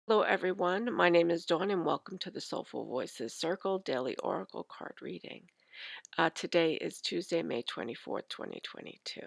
Hello, everyone. My name is Dawn, and welcome to the Soulful Voices Circle Daily Oracle Card Reading. Today is Tuesday, May 24th, 2022.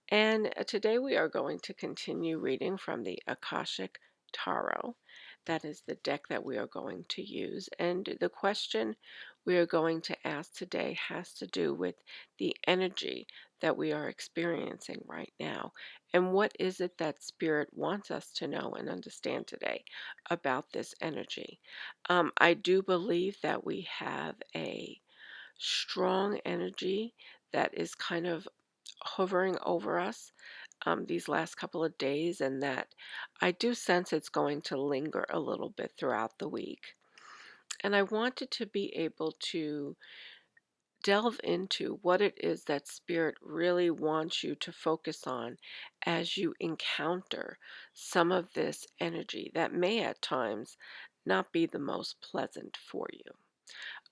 And today we are going to continue reading from the Akashic Tarot. That is the deck that we are going to use. And the question we are going to ask today has to do with the energy that we are experiencing right now. And what is it that Spirit wants us to know and understand today about this energy? I do believe that we have a strong energy that is kind of hovering over us these last couple of days, and that I do sense it's going to linger a little bit throughout the week. And I wanted to be able to delve into what it is that Spirit really wants you to focus on as you encounter some of this energy that may at times not be the most pleasant for you.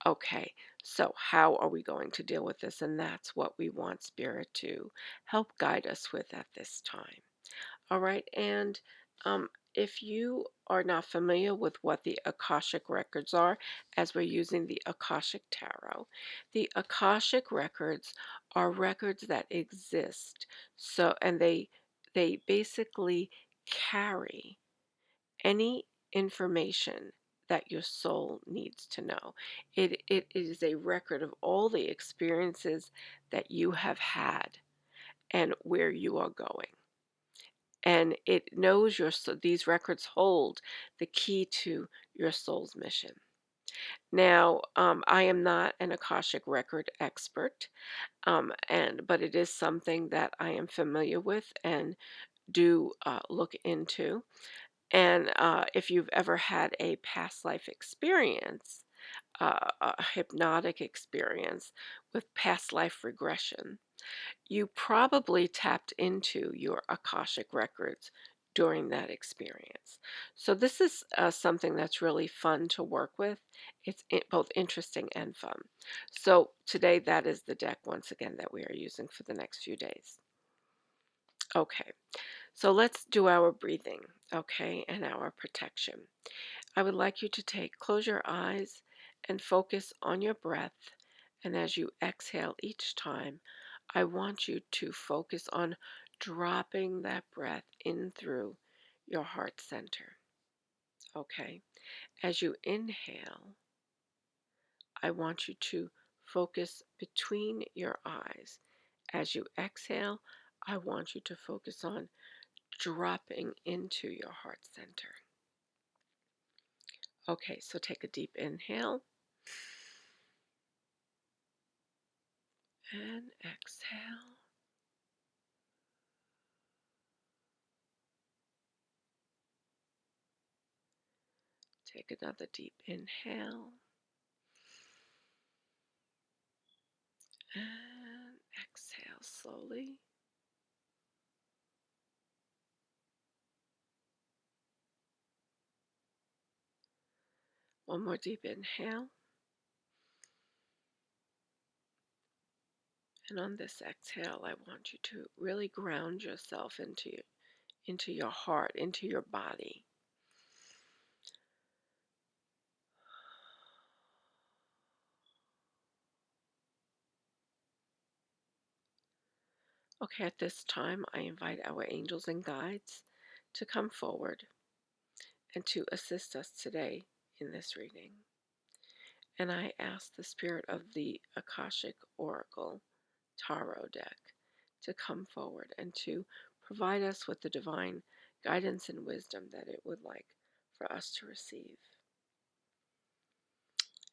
Okay, so how are we going to deal with this? And that's what we want Spirit to help guide us with at this time. All right, and if you are not familiar with what the Akashic records are, as we're using the Akashic Tarot, the Akashic records are records that exist. So, and they basically carry any information that your soul needs to know. It is a record of all the experiences that you have had and where you are going. And it knows these records hold the key to your soul's mission. Now, I am not an Akashic record expert, but it is something that I am familiar with and do look into. And if you've ever had a past life experience, a hypnotic experience with past life regression, you probably tapped into your Akashic records during that experience. So this is something that's really fun to work with. It's both interesting and fun. So today that is the deck once again that we are using for the next few days. Okay, so let's do our breathing, okay, and our protection. I would like you to close your eyes and focus on your breath. And as you exhale each time, I want you to focus on dropping that breath in through your heart center. Okay. As you inhale, I want you to focus between your eyes. As you exhale, I want you to focus on dropping into your heart center. Okay, so take a deep inhale and exhale. Take another deep inhale and exhale slowly. One more deep inhale. And on this exhale, I want you to really ground yourself into your heart, into your body. Okay, at this time, I invite our angels and guides to come forward and to assist us today in this reading. And I ask the spirit of the Akashic Oracle Tarot deck to come forward and to provide us with the divine guidance and wisdom that it would like for us to receive.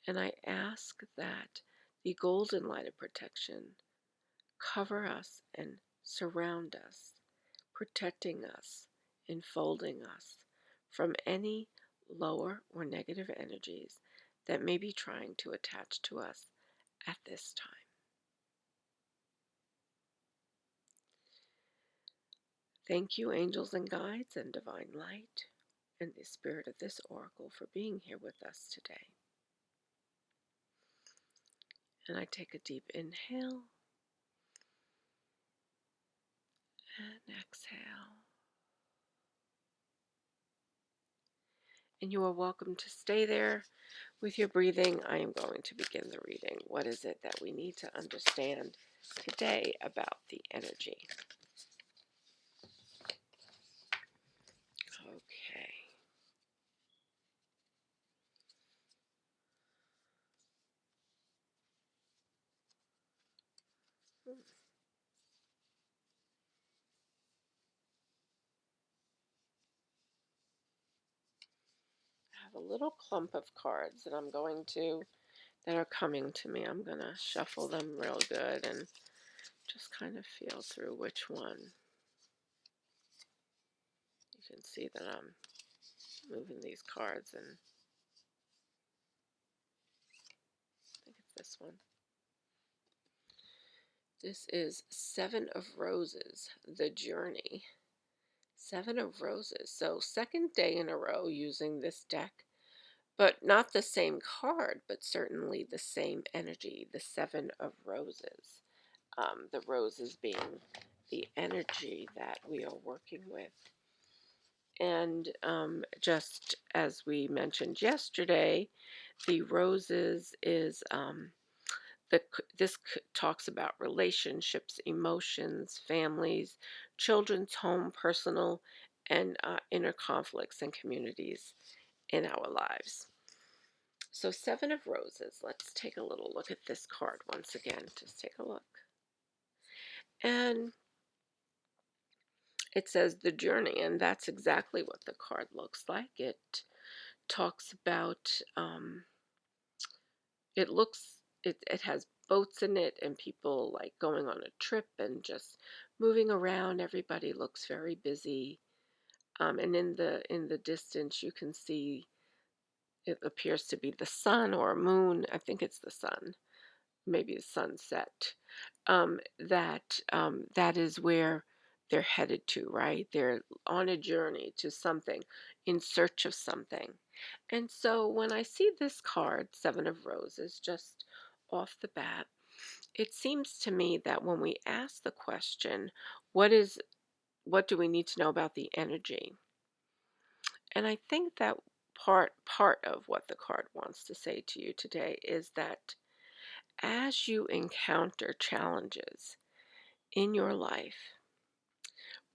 And I ask that the golden light of protection cover us and surround us, protecting us, enfolding us from any lower or negative energies that may be trying to attach to us at this time. Thank you, angels and guides and divine light and the spirit of this oracle, for being here with us today. And I take a deep inhale and exhale. and you are welcome to stay there with your breathing. I am going to begin the reading. What is it that we need to understand today about the energy? Okay. Hmm. I have a little clump of cards that are coming to me. I'm going to shuffle them real good and just kind of feel through which one. You can see that I'm moving these cards, and I think it's this one. This is Seven of Roses, the journey. Seven of Roses. So second day in a row using this deck, but not the same card, but certainly the same energy, the Seven of Roses. The roses being the energy that we are working with. And just as we mentioned yesterday, the roses is this talks about relationships, emotions, families, children's home, personal, and inner conflicts and communities in our lives. So, Seven of Roses. Let's take a little look at this card once again. Just take a look. And it says the journey, and that's exactly what the card looks like. It talks about, it has boats in it and people like going on a trip and just moving around. Everybody looks very busy. And in the distance, you can see it appears to be the sun or a moon. I think it's the sun, maybe the sunset. That is where they're headed to, right? They're on a journey to something, in search of something. And so when I see this card, Seven of Roses, just off the bat, it seems to me that when we ask the question, what do we need to know about the energy? And I think that part of what the card wants to say to you today is that as you encounter challenges in your life,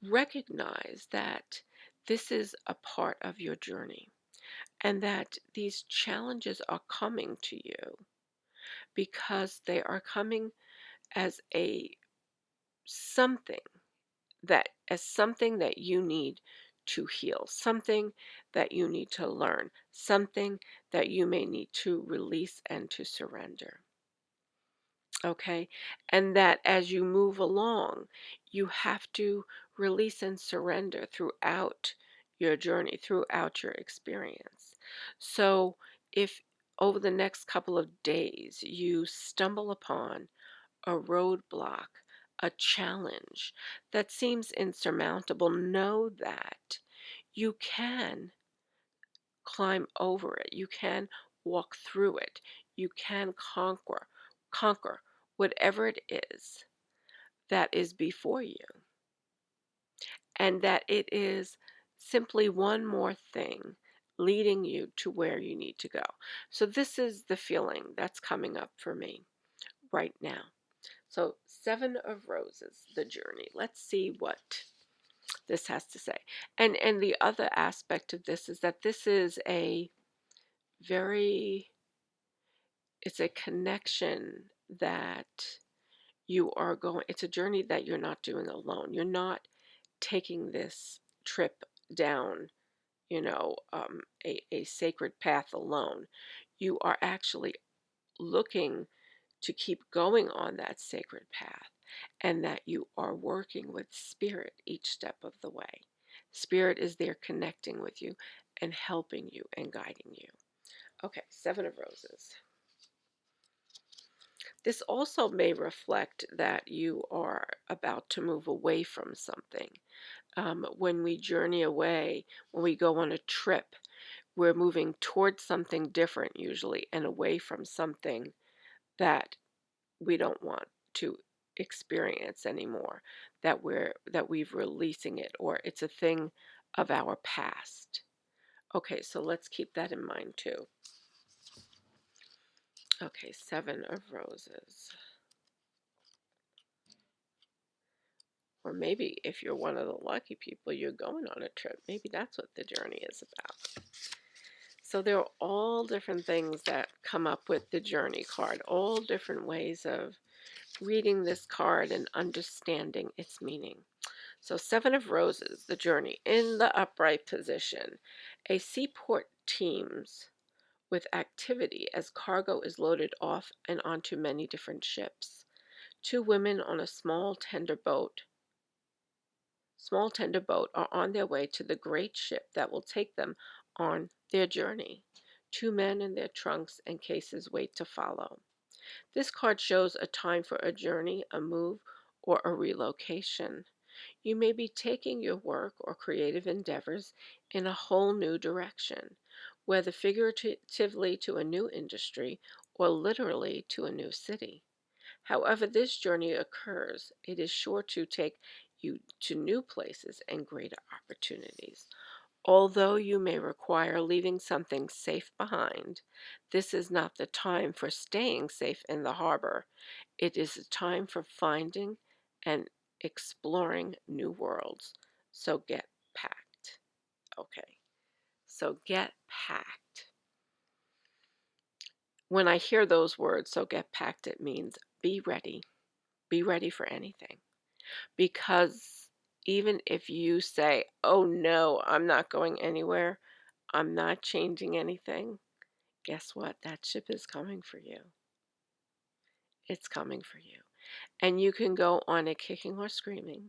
recognize that this is a part of your journey and that these challenges are coming to you because they are coming as a something something that you need to heal, something that you need to learn, something that you may need to release and to surrender. Okay. And that as you move along, you have to release and surrender throughout your journey, throughout your experience. So if over the next couple of days you stumble upon a roadblock, a challenge that seems insurmountable, know that you can climb over it. You can walk through it. You can conquer whatever it is that is before you. And that it is simply one more thing leading you to where you need to go. So this is the feeling that's coming up for me right now. So, Seven of Roses, the journey. Let's see what this has to say. And the other aspect of this is that this is a very it's a connection that you are going it's a journey that you're not doing alone. You're not taking this trip down, a sacred path alone. You are actually looking to keep going on that sacred path, and that you are working with spirit each step of the way. Spirit is there connecting with you and helping you and guiding you. Okay, Seven of Roses. This also may reflect that you are about to move away from something. When we journey away, when we go on a trip, we're moving towards something different usually and away from something that we don't want to experience anymore, that we've releasing it, or it's a thing of our past. Okay, so let's keep that in mind too. Okay, Seven of Roses. Or maybe if you're one of the lucky people, you're going on a trip. Maybe that's what the journey is about. So there are all different things that come up with the journey card, all different ways of reading this card and understanding its meaning. So Seven of Roses, the journey, in the upright position. A seaport teems with activity as cargo is loaded off and onto many different ships. Two women on a small tender boat are on their way to the great ship that will take them on their journey. Two men in their trunks and cases wait to follow. This card shows a time for a journey, a move, or a relocation. You may be taking your work or creative endeavors in a whole new direction, whether figuratively to a new industry or literally to a new city. However this journey occurs, it is sure to take you to new places and greater opportunities. Although you may require leaving something safe behind, this is not the time for staying safe in the harbor. It is a time for finding and exploring new worlds. So get packed. Okay, so get packed. When I hear those words, so get packed, it means be ready. Be ready for anything. Because even if you say, oh no, I'm not going anywhere, I'm not changing anything, guess what? That ship is coming for you. It's coming for you. And you can go on it kicking or screaming,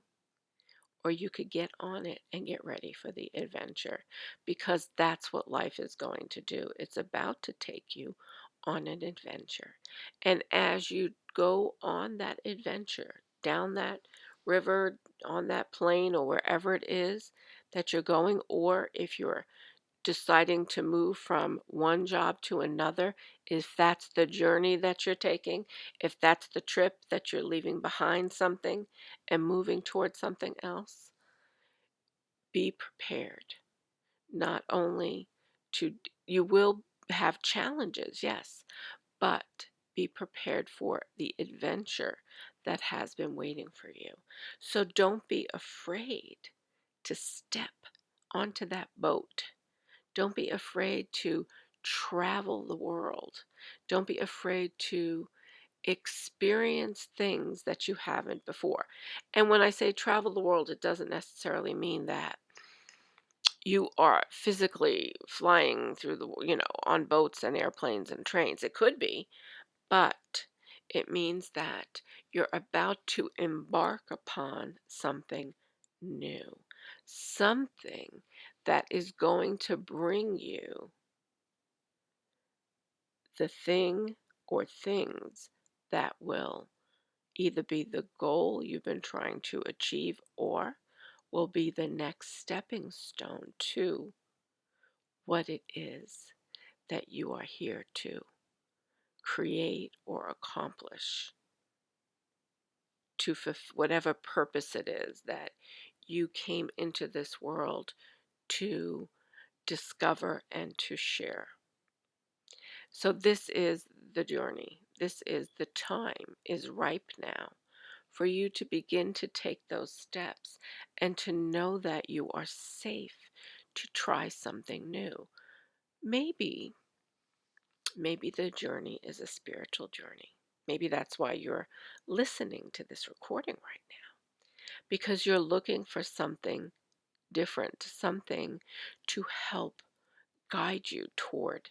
or you could get on it and get ready for the adventure because that's what life is going to do. It's about to take you on an adventure. And as you go on that adventure, down that river, on that plane, or wherever it is that you're going, or if you're deciding to move from one job to another, if that's the journey that you're taking, if that's the trip that you're leaving behind something and moving towards something else, be prepared. Not only to, you will have challenges, yes, but be prepared for the adventure that has been waiting for you. So don't be afraid to step onto that boat. Don't be afraid to travel the world. Don't be afraid to experience things that you haven't before. And when I say travel the world, it doesn't necessarily mean that you are physically flying through on boats and airplanes and trains. It could be, but it means that you're about to embark upon something new, something that is going to bring you the thing or things that will either be the goal you've been trying to achieve or will be the next stepping stone to what it is that you are here to create or accomplish, to whatever purpose it is that you came into this world to discover and to share. So this is the journey. This is the time is ripe now for you to begin to take those steps and to know that you are safe to try something new. Maybe, maybe the journey is a spiritual journey. Maybe that's why you're listening to this recording right now, because you're looking for something different, something to help guide you toward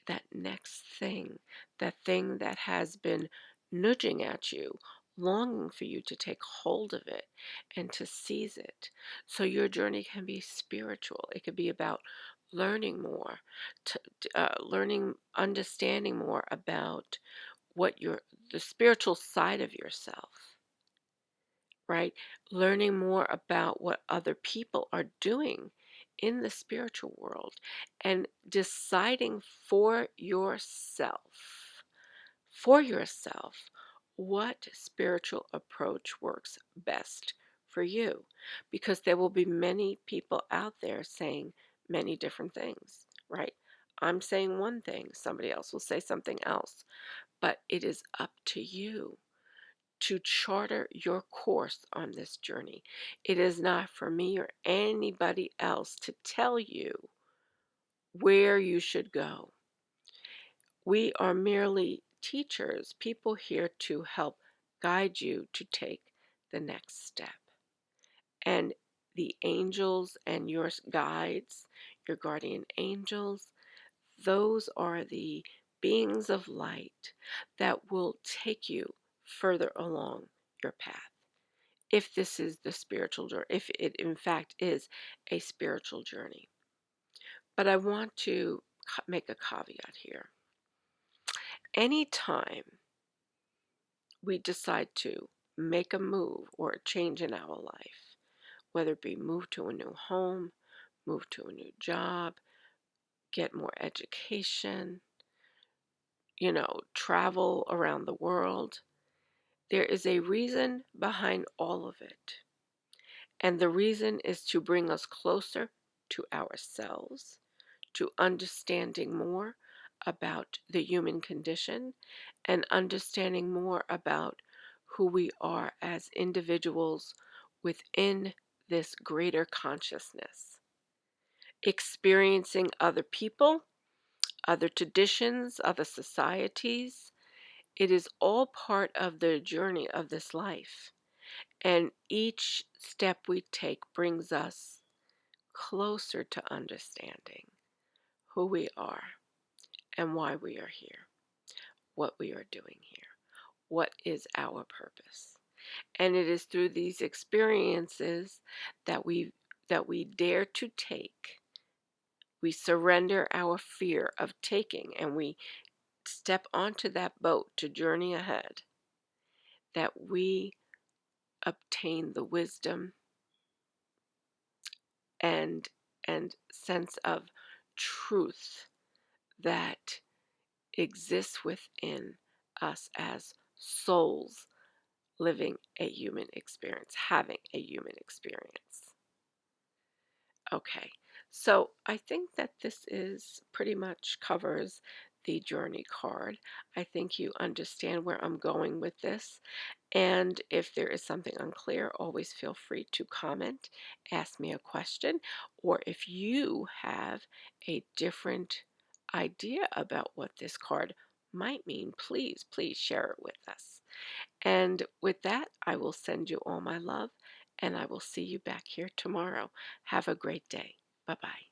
that next thing, that thing that has been nudging at you, longing for you to take hold of it and to seize it. So your journey can be spiritual. It could be about learning more, understanding more about the spiritual side of yourself, right? Learning more about what other people are doing in the spiritual world and deciding for yourself, what spiritual approach works best for you. Because there will be many people out there saying many different things, right? I'm saying one thing, somebody else will say something else, but it is up to you to charter your course on this journey. It is not for me or anybody else to tell you where you should go. We are merely teachers, people here to help guide you to take the next step. And the angels and your guides, your guardian angels, those are the beings of light that will take you further along your path. If this is the spiritual journey, if it in fact is a spiritual journey. But I want to make a caveat here. Anytime we decide to make a move or a change in our life, whether it be move to a new home, move to a new job, get more education, travel around the world, there is a reason behind all of it. And the reason is to bring us closer to ourselves, to understanding more about the human condition and understanding more about who we are as individuals within this greater consciousness, experiencing other people, other traditions, other societies. It is all part of the journey of this life. And each step we take brings us closer to understanding who we are and why we are here, what we are doing here, what is our purpose. And it is through these experiences that we dare to take. We surrender our fear of taking and we step onto that boat to journey ahead, that we obtain the wisdom and sense of truth that exists within us as souls living a human experience, having a human experience. Okay, so I think that this is pretty much covers the journey card. I think you understand where I'm going with this. And if there is something unclear, always feel free to comment, ask me a question, or if you have a different idea about what this card might mean, please share it with us. And with that, I will send you all my love, and I will see you back here tomorrow. Have a great day. Bye-bye.